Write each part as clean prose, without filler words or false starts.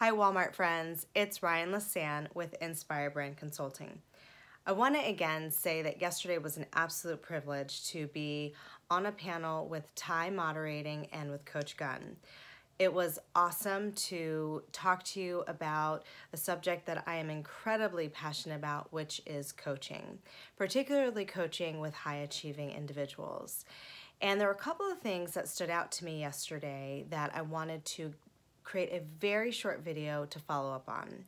Hi Walmart friends, it's Ryan Lasan with Inspire Brand Consulting. I want to again say that yesterday was an absolute privilege to be on a panel with Ty moderating and with Coach Gunn. It was awesome to talk to you about a subject that I am incredibly passionate about, which is coaching, particularly coaching with high achieving individuals. And there were a couple of things that stood out to me yesterday that I wanted to create a very short video to follow up on.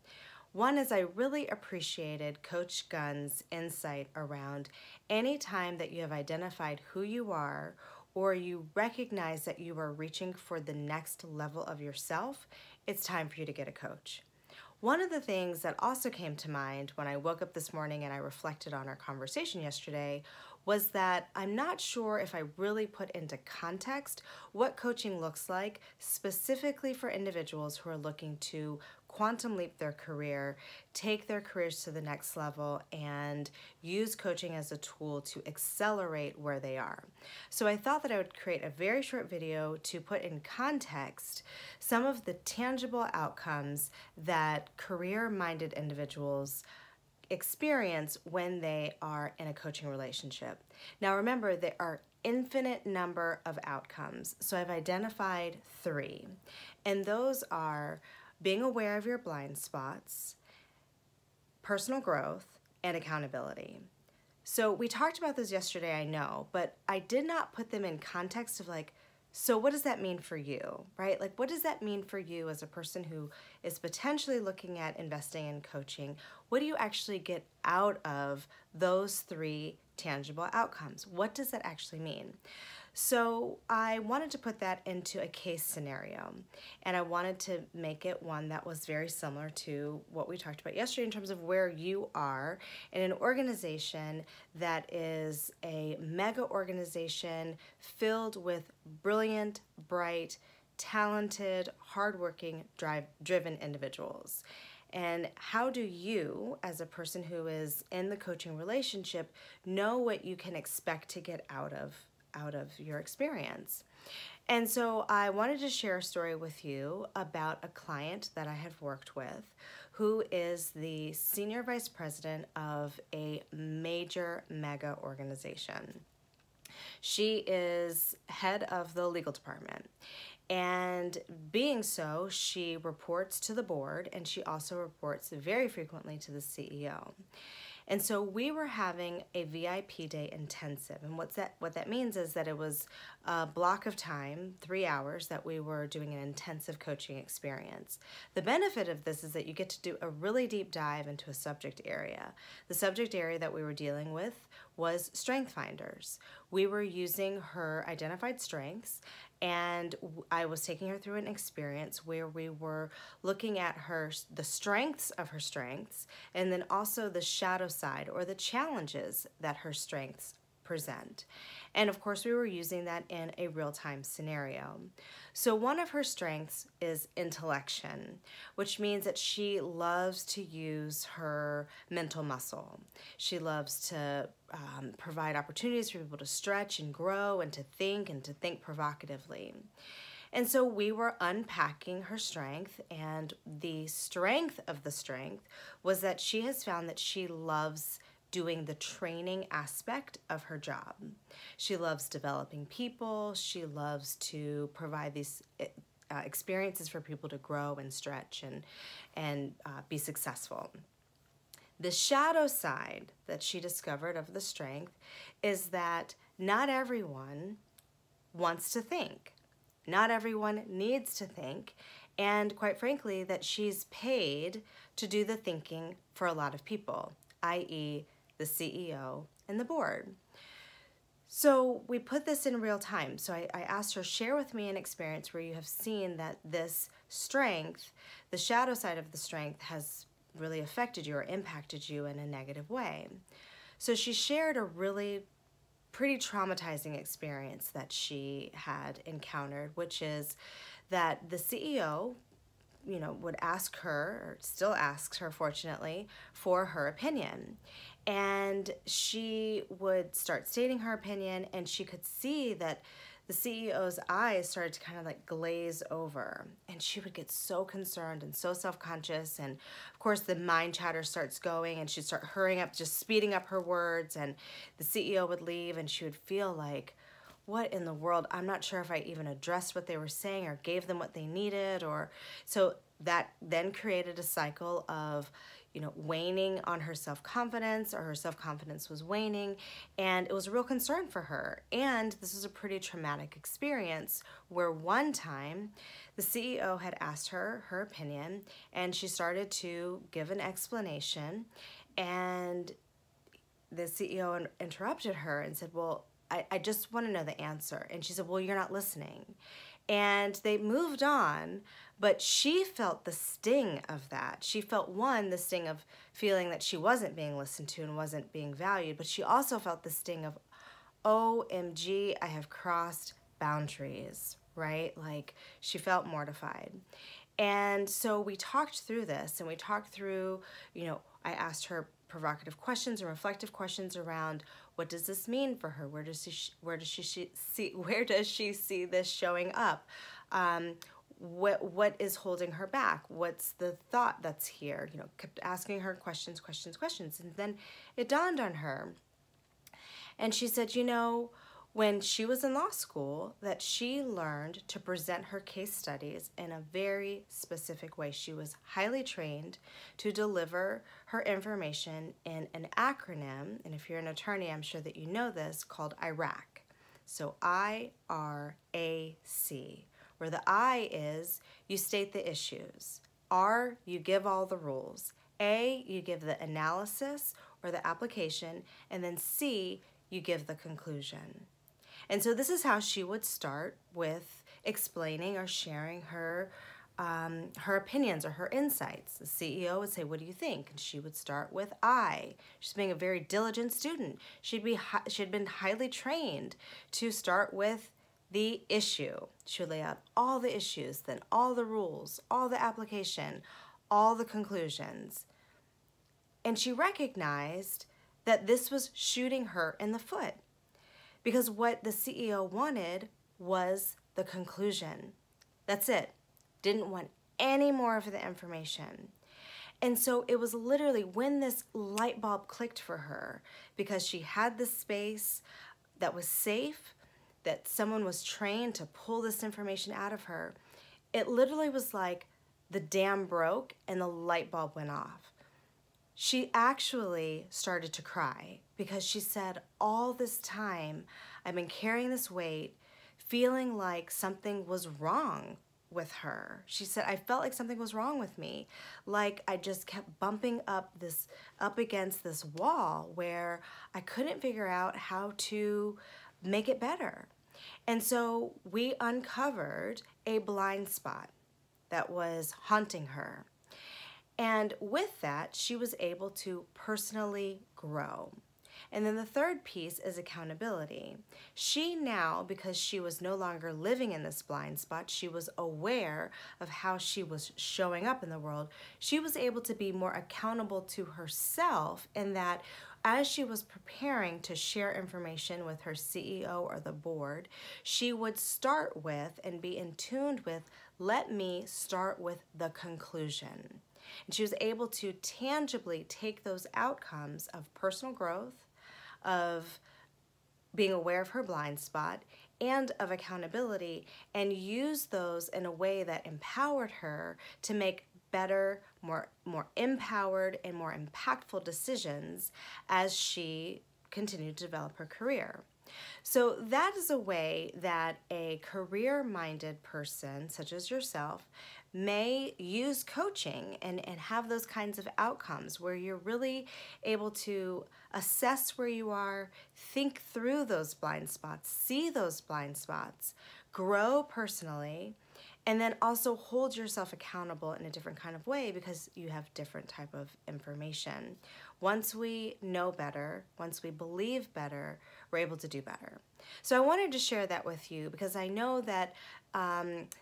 One is I really appreciated Coach Gunn's insight around any time that you have identified who you are or you recognize that you are reaching for the next level of yourself, it's time for you to get a coach. One of the things that also came to mind when I woke up this morning and I reflected on our conversation yesterday was that I'm not sure if I really put into context what coaching looks like specifically for individuals who are looking to quantum leap their career, take their careers to the next level, and use coaching as a tool to accelerate where they are. So I thought that I would create a very short video to put in context some of the tangible outcomes that career-minded individuals experience when they are in a coaching relationship. Now remember, there are infinite number of outcomes. So I've identified 3, and those are being aware of your blind spots, personal growth, and accountability. So we talked about this yesterday, I know, but I did not put them in context of like, so what does that mean for you, right? Like, what does that mean for you as a person who is potentially looking at investing in coaching? What do you actually get out of those 3 tangible outcomes? What does that actually mean? So I wanted to put that into a case scenario, and I wanted to make it one that was very similar to what we talked about yesterday in terms of where you are in an organization that is a mega organization filled with brilliant, bright, talented, hardworking, driven individuals. And how do you, as a person who is in the coaching relationship, know what you can expect to get out of your experience? And so I wanted to share a story with you about a client that I have worked with who is the senior vice president of a major mega organization. She is head of the legal department. And being so, she reports to the board, and she also reports very frequently to the CEO. And so we were having a VIP day intensive, and what that means is that it was a block of time, 3 hours, that we were doing an intensive coaching experience. The benefit of this is that you get to do a really deep dive into a subject area. The subject area that we were dealing with was strength finders. We were using her identified strengths, and I was taking her through an experience where we were looking at the strengths of her strengths, and then also the shadow side or the challenges that her strengths present. And of course, we were using that in a real-time scenario. So one of her strengths is intellection, which means that she loves to use her mental muscle. She loves to provide opportunities for people to stretch and grow and to think provocatively. And so we were unpacking her strength, and the strength of the strength was that she has found that she loves doing the training aspect of her job. She loves developing people. She loves to provide these experiences for people to grow and stretch and be successful. The shadow side that she discovered of the strength is that not everyone wants to think. Not everyone needs to think, and quite frankly, that she's paid to do the thinking for a lot of people, i.e., the CEO and the board. So we put this in real time. So I asked her, share with me an experience where you have seen that this strength, the shadow side of the strength, has really affected you or impacted you in a negative way. So she shared a really pretty traumatizing experience that she had encountered, which is that the CEO, would ask her, or still asks her, fortunately, for her opinion. And she would start stating her opinion, and she could see that the CEO's eyes started to kind of like glaze over, and she would get so concerned and so self-conscious. And of course the mind chatter starts going, and she'd start hurrying up, just speeding up her words, and the CEO would leave, and she would feel like, what in the world? I'm not sure if I even addressed what they were saying or gave them what they needed. Or so that then created a cycle of, waning on her self-confidence, or her self-confidence was waning, and it was a real concern for her. And this was a pretty traumatic experience where one time the CEO had asked her her opinion, and she started to give an explanation, and the CEO interrupted her and said, well, I just want to know the answer. And she said, well, you're not listening. And they moved on, but she felt the sting of that. She felt, one, the sting of feeling that she wasn't being listened to and wasn't being valued, but she also felt the sting of, OMG, I have crossed boundaries, right? Like, she felt mortified. And so we talked through this, and we talked through, I asked her provocative questions and reflective questions around, what does this mean for her? Where does she see this showing up? What is holding her back? What's the thought that's here? Kept asking her questions. And then it dawned on her. And she said, when she was in law school, that she learned to present her case studies in a very specific way. She was highly trained to deliver her information in an acronym, and if you're an attorney, I'm sure that you know this, called IRAC. So IRAC, where the I is you state the issues, R, you give all the rules, A, you give the analysis or the application, and then C, you give the conclusion. And so this is how she would start with explaining or sharing her opinions or her insights. The CEO would say, what do you think? And she would start with I. She's being a very diligent student. She'd been highly trained to start with the issue. She would lay out all the issues, then all the rules, all the application, all the conclusions. And she recognized that this was shooting her in the foot, because what the CEO wanted was the conclusion. That's it. Didn't want any more of the information. And so it was literally when this light bulb clicked for her, because she had this space that was safe, that someone was trained to pull this information out of her. It literally was like the dam broke and the light bulb went off. She actually started to cry, because she said, all this time I've been carrying this weight, feeling like something was wrong with her. She said, I felt like something was wrong with me. Like I just kept bumping up against this wall where I couldn't figure out how to make it better. And so we uncovered a blind spot that was haunting her. And with that, she was able to personally grow. And then the third piece is accountability. She now, because she was no longer living in this blind spot, she was aware of how she was showing up in the world. She was able to be more accountable to herself, in that as she was preparing to share information with her CEO or the board, she would start with and be in tune with, let me start with the conclusion. And she was able to tangibly take those outcomes of personal growth, of being aware of her blind spot, and of accountability, and use those in a way that empowered her to make better, more empowered and more impactful decisions as she continued to develop her career. So that is a way that a career-minded person, such as yourself, may use coaching and have those kinds of outcomes where you're really able to assess where you are, think through those blind spots, see those blind spots, grow personally, and then also hold yourself accountable in a different kind of way, because you have different type of information. Once we know better, once we believe better, we're able to do better. So I wanted to share that with you because I know that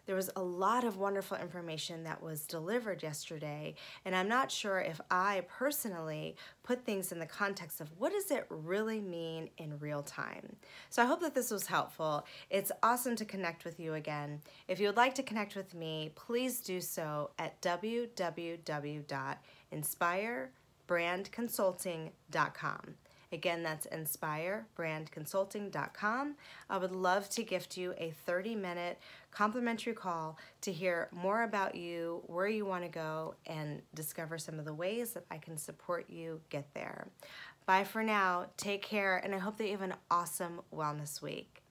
there was a lot of wonderful information that was delivered yesterday, and I'm not sure if I personally put things in the context of what does it really mean in real time. So I hope that this was helpful. It's awesome to connect with you again. If you would like to connect with me, please do so at www.inspirebrandconsulting.com. Again, that's inspirebrandconsulting.com. I would love to gift you a 30-minute complimentary call to hear more about you, where you want to go, and discover some of the ways that I can support you get there. Bye for now. Take care, and I hope that you have an awesome wellness week.